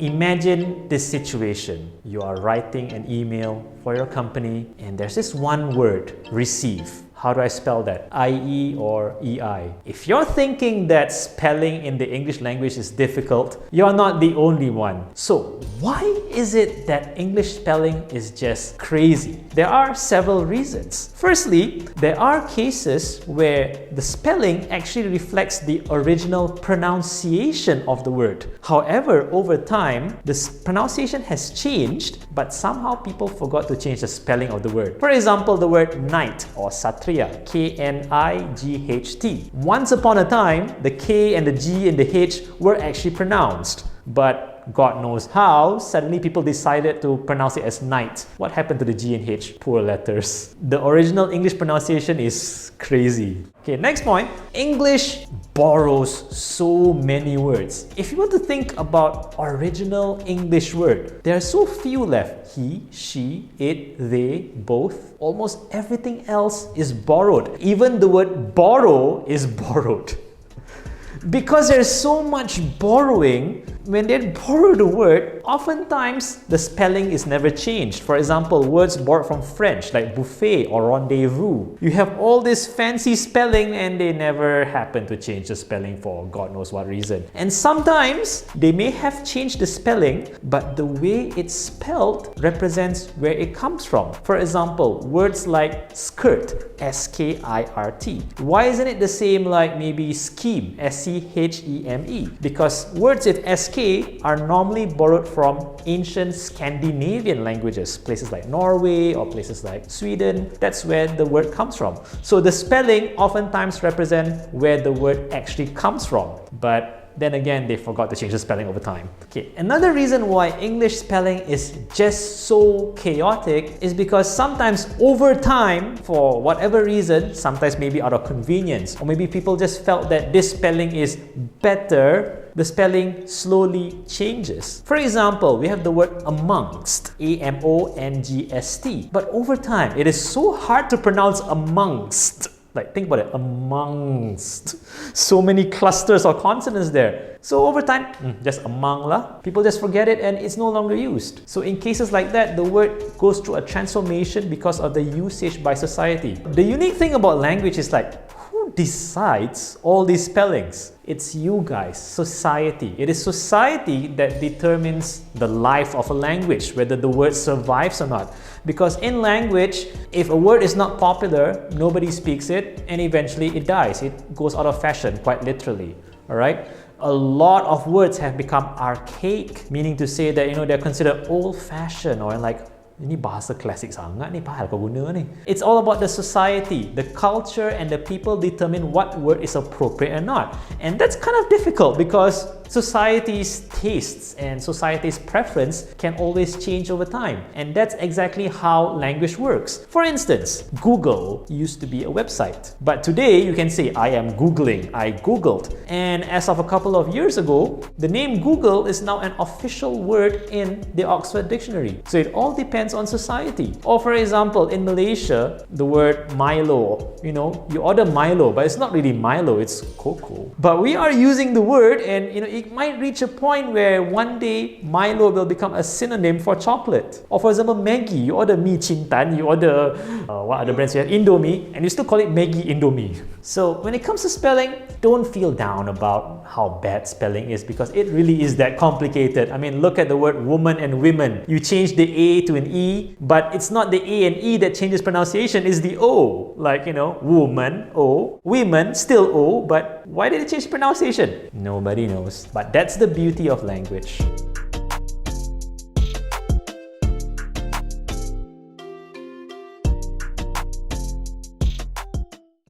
Imagine this situation. You are writing an email for your company and there's this one word, receive. How do I spell that? I-E or E-I? If you're thinking that spelling in the English language is difficult, you're not the only one. So why is it that English spelling is just crazy? There are several reasons. Firstly, there are cases where the spelling actually reflects the original pronunciation of the word. However, over time, the pronunciation has changed, but somehow people forgot to change the spelling of the word. For example, the word knight or Kshatriya, K-N-I-G-H-T. Once upon a time, the K and the G and the H were actually pronounced, but God knows how, suddenly people decided to pronounce it as night. What happened to the G and H? Poor letters. The original English pronunciation is crazy. Okay, next point. English borrows so many words. If you were to think about original English word, there are so few left. He, she, it, they, both. Almost everything else is borrowed. Even the word borrow is borrowed. Because there's so much borrowing, when they borrow the word, oftentimes the spelling is never changed. For example, words borrowed from French like buffet or rendezvous. You have all this fancy spelling and they never happen to change the spelling for God knows what reason. And sometimes they may have changed the spelling, but the way it's spelled represents where it comes from. For example, words like skirt, S-K-I-R-T. Why isn't it the same like maybe scheme, S-C-H-E-M-E? Because words with SK are normally borrowed from ancient Scandinavian languages, places like Norway or places like Sweden. That's where the word comes from. So the spelling oftentimes represent where the word actually comes from. But then again, they forgot to change the spelling over time. Okay, another reason why English spelling is just so chaotic is because sometimes over time, for whatever reason, sometimes maybe out of convenience, or maybe people just felt that this spelling is better, the spelling slowly changes. For example, we have the word amongst, A-M-O-N-G-S-T. But over time, it is so hard to pronounce amongst. Like, think about it, amongst. So many clusters or consonants there. So over time, just among lah. People just forget it and it's no longer used. So in cases like that, the word goes through a transformation because of the usage by society. The unique thing about language is like, who decides all these spellings? It's you guys, society. It is society that determines the life of a language, whether the word survives or not. Because in language, if a word is not popular, nobody speaks it, and eventually it dies. It goes out of fashion, quite literally. Alright? A lot of words have become archaic, meaning to say that, they're considered old-fashioned or like, ini bahasa klasik sangat ni, pahal kau guna ni. It's all about the society, the culture, and the people determine what word is appropriate or not. And that's kind of difficult because society's tastes and society's preference can always change over time. And that's exactly how language works. For instance, Google used to be a website. But today you can say, I am Googling, I Googled. And as of a couple of years ago, the name Google is now an official word in the Oxford Dictionary. So it all depends on society. Or for example, in Malaysia, the word Milo, you order Milo, but it's not really Milo, it's cocoa. But we are using the word and it might reach a point where one day Milo will become a synonym for chocolate. Or for example, Maggi, you order Mi Chintan, you order, what other brands you have? Indomie, and you still call it Maggi Indomie. So when it comes to spelling, don't feel down about how bad spelling is because it really is that complicated. I mean, look at the word woman and women. You change the A to an E, but it's not the A and E that changes pronunciation, it's the O. Like, woman, O, women, still O, but why did it change pronunciation? Nobody knows. But that's the beauty of language.